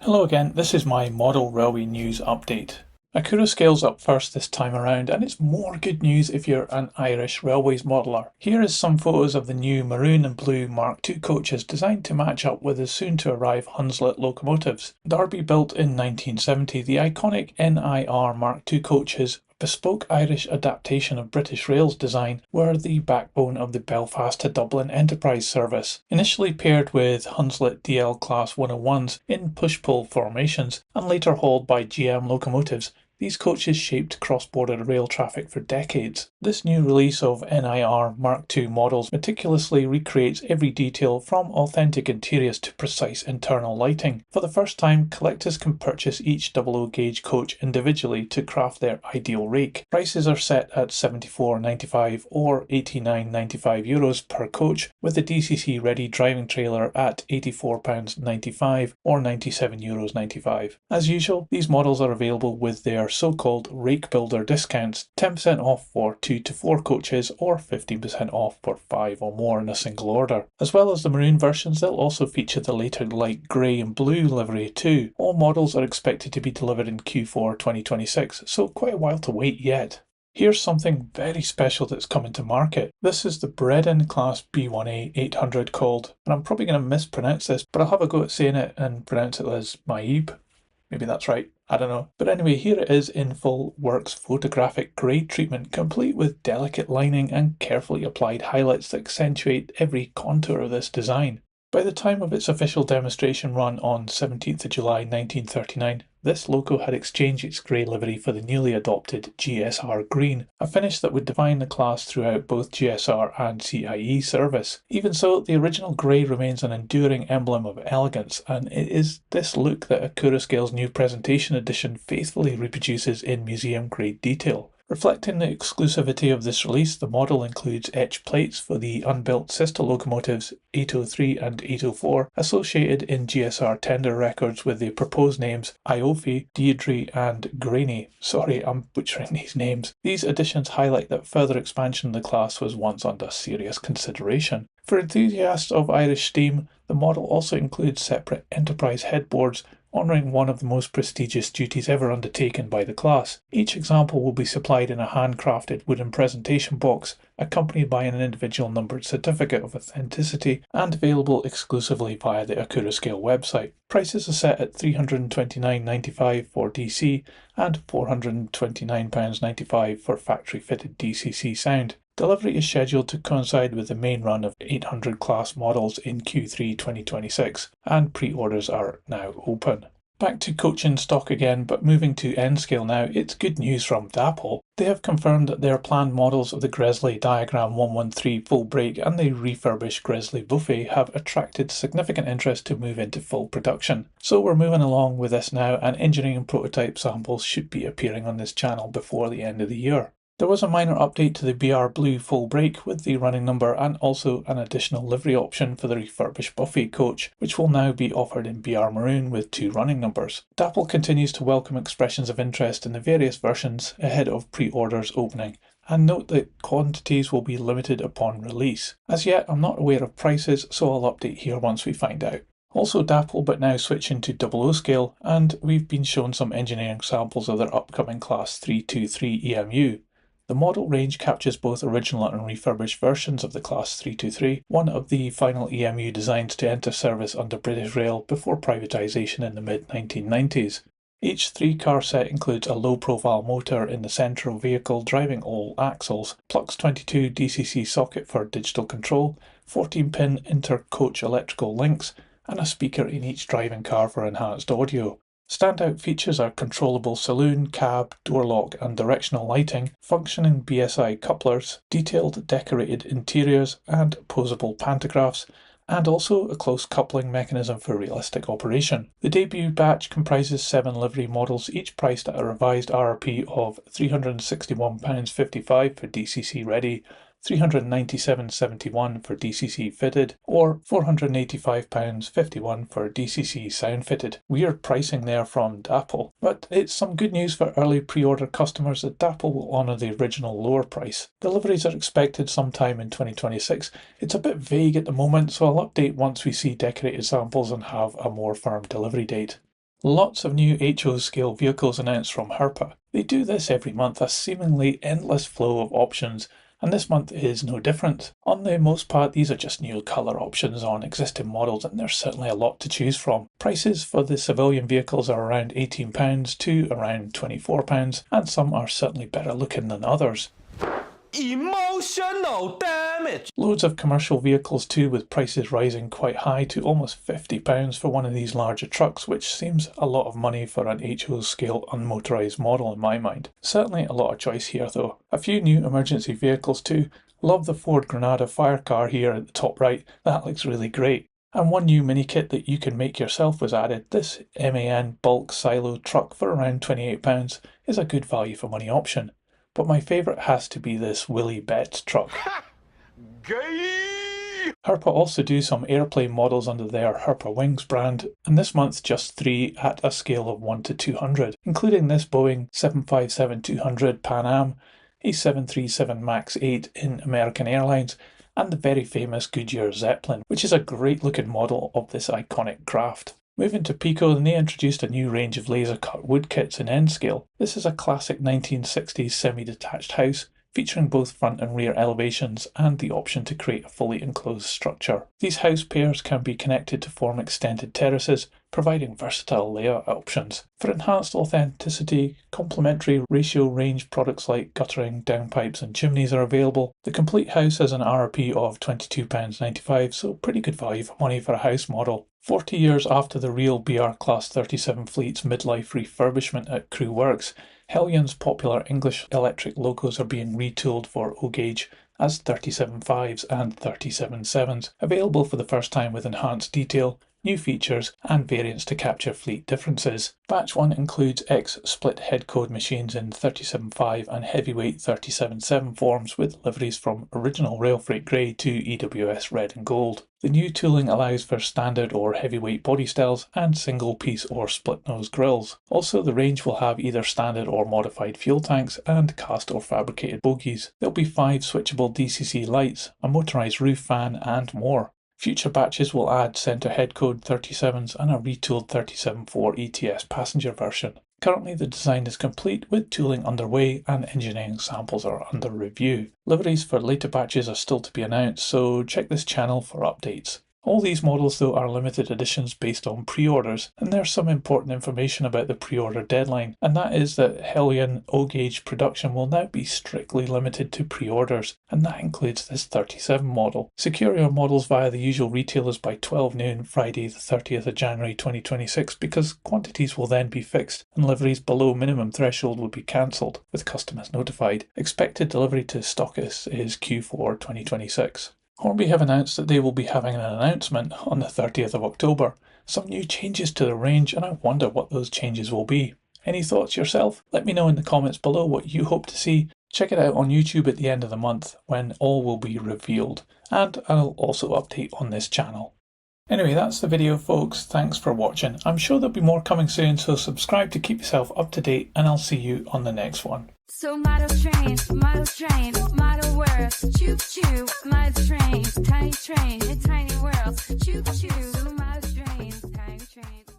Hello again, this is my model railway news update. Accurascale's up first this time around, and it's more good news if you're an Irish railways modeller. Here is some photos of the new maroon and blue Mark II coaches designed to match up with the soon-to-arrive Hunslet locomotives. Derby built in 1970, the iconic NIR Mark II coaches, bespoke Irish adaptation of British Rail's design, were the backbone of the Belfast to Dublin Enterprise service. Initially paired with Hunslet DL Class 101s in push-pull formations and later hauled by GM locomotives, these coaches shaped cross-border rail traffic for decades. This new release of NIR Mark II models meticulously recreates every detail from authentic interiors to precise internal lighting. For the first time, collectors can purchase each 00 gauge coach individually to craft their ideal rake. Prices are set at €74.95 or €89.95 per coach, with the DCC-ready driving trailer at £84.95 or €97.95. As usual, these models are available with their so-called rake builder discounts, 10% off for 2 to 4 coaches or 15% off for 5 or more in a single order. As well as the maroon versions, they'll also feature the later light grey and blue livery too. All models are expected to be delivered in Q4 2026, so quite a while to wait yet. Here's something very special that's coming to market. This is the Bredin Class B1A 800 called, and I'm probably going to mispronounce this, but I'll have a go at saying it and pronounce it as Maib. Maybe that's right. I don't know. But anyway, here it is in full works photographic grade treatment, complete with delicate lining and carefully applied highlights that accentuate every contour of this design. By the time of its official demonstration run on 17th of July 1939, this loco had exchanged its grey livery for the newly adopted GSR green, a finish that would define the class throughout both GSR and CIE service. Even so, the original grey remains an enduring emblem of elegance, and it is this look that Accurascale's new presentation edition faithfully reproduces in museum-grade detail. Reflecting the exclusivity of this release, the model includes etch plates for the unbuilt sister locomotives 803 and 804, associated in GSR tender records with the proposed names Iofi, Deirdre, and Graney. Sorry, I'm butchering these names. These additions highlight that further expansion of the class was once under serious consideration. For enthusiasts of Irish steam, the model also includes separate enterprise headboards, honouring one of the most prestigious duties ever undertaken by the class. Each example will be supplied in a handcrafted wooden presentation box, accompanied by an individual numbered certificate of authenticity, and available exclusively via the Accurascale website. Prices are set at £329.95 for DC and £429.95 for factory-fitted DCC sound. Delivery is scheduled to coincide with the main run of 800 class models in Q3 2026, and pre-orders are now open. Back to coaching stock again, but moving to N-Scale now, it's good news from Dapol. They have confirmed that their planned models of the Gresley Diagram 113 full brake and the refurbished Gresley Buffet have attracted significant interest to move into full production. So we're moving along with this now, and engineering prototype samples should be appearing on this channel before the end of the year. There was a minor update to the BR Blue full brake with the running number and also an additional livery option for the refurbished Buffet coach, which will now be offered in BR Maroon with 2 running numbers. Dapol continues to welcome expressions of interest in the various versions ahead of pre-orders opening, and note that quantities will be limited upon release. As yet, I'm not aware of prices, so I'll update here once we find out. Also Dapol, but now switching to HO-Scale, and we've been shown some engineering samples of their upcoming Class 323 EMU. The model range captures both original and refurbished versions of the Class 323, one of the final EMU designs to enter service under British Rail before privatisation in the mid-1990s. Each 3-car set includes a low-profile motor in the central vehicle driving all axles, Plux 22 DCC socket for digital control, 14-pin inter-coach electrical links, and a speaker in each driving car for enhanced audio. Standout features are controllable saloon, cab, door lock and directional lighting, functioning BSI couplers, detailed decorated interiors and posable pantographs, and also a close coupling mechanism for realistic operation. The debut batch comprises 7 livery models, each priced at a revised RRP of £361.55 for DCC ready, £397.71 for DCC fitted, or £485.51 for DCC sound fitted. Weird pricing there from Dapol, but it's some good news for early pre-order customers that Dapol will honour the original lower price. Deliveries are expected sometime in 2026. It's a bit vague at the moment, so I'll update once we see decorated samples and have a more firm delivery date. Lots of new HO-Scale vehicles announced from Herpa. They do this every month, a seemingly endless flow of options, and this month is no different. On the most part, these are just new colour options on existing models, and there's certainly a lot to choose from. Prices for the civilian vehicles are around £18 to around £24, and some are certainly better looking than others. Emotional damage! Loads of commercial vehicles too, with prices rising quite high to almost £50 for one of these larger trucks, which seems a lot of money for an HO-Scale unmotorised model in my mind. Certainly a lot of choice here though. A few new emergency vehicles too. Love the Ford Granada fire car here at the top right, that looks really great. And one new mini kit that you can make yourself was added. This MAN bulk silo truck for around £28 is a good value for money option. But my favourite has to be this Willie Betts truck. Herpa also do some airplane models under their Herpa Wings brand, and this month just 3 at a scale of 1 to 200, including this Boeing 757-200 Pan Am, a 737 MAX 8 in American Airlines, and the very famous Goodyear Zeppelin, which is a great looking model of this iconic craft. Moving to Peco, they introduced a new range of laser cut wood kits in N scale. This is a classic 1960s semi-detached house, featuring both front and rear elevations and the option to create a fully enclosed structure. These house pairs can be connected to form extended terraces, providing versatile layout options. For enhanced authenticity, complementary ratio range products like guttering, downpipes and chimneys are available. The complete house has an RRP of £22.95, so pretty good value for money for a house model. 40 years after the real BR Class 37 fleet's midlife refurbishment at Crew Works, Heljan's popular English electric locos are being retooled for O-gauge as 37.5s and 37.7s, available for the first time with enhanced detail, new features and variants to capture fleet differences. Batch 1 includes X-split headcode machines in 37.5 and heavyweight 37.7 forms with liveries from original rail freight grey to EWS red and gold. The new tooling allows for standard or heavyweight body styles and single piece or split nose grills. Also, the range will have either standard or modified fuel tanks and cast or fabricated bogies. There'll be 5 switchable DCC lights, a motorised roof fan and more. Future batches will add centre headcode 37s and a retooled 37.4 ETS passenger version. Currently the design is complete with tooling underway and engineering samples are under review. Liveries for later batches are still to be announced, so check this channel for updates. All these models though are limited editions based on pre-orders, and there's some important information about the pre-order deadline, and that is that Heljan O-gauge production will now be strictly limited to pre-orders, and that includes this 37 model. Secure your models via the usual retailers by 12 noon Friday the 30th of January 2026 because quantities will then be fixed and liveries below minimum threshold will be cancelled, with customers notified. Expected delivery to stockists is Q4 2026. Hornby have announced that they will be having an announcement on the 30th of October. Some new changes to the range, and I wonder what those changes will be. Any thoughts yourself? Let me know in the comments below what you hope to see. Check it out on YouTube at the end of the month when all will be revealed, and I'll also update on this channel. Anyway, that's the video folks, thanks for watching. I'm sure there'll be more coming soon, so subscribe to keep yourself up to date and I'll see you on the next one. So model trains, model worlds, choo-choo, model trains, tiny in tiny worlds, choo-choo, model trains, tiny trains.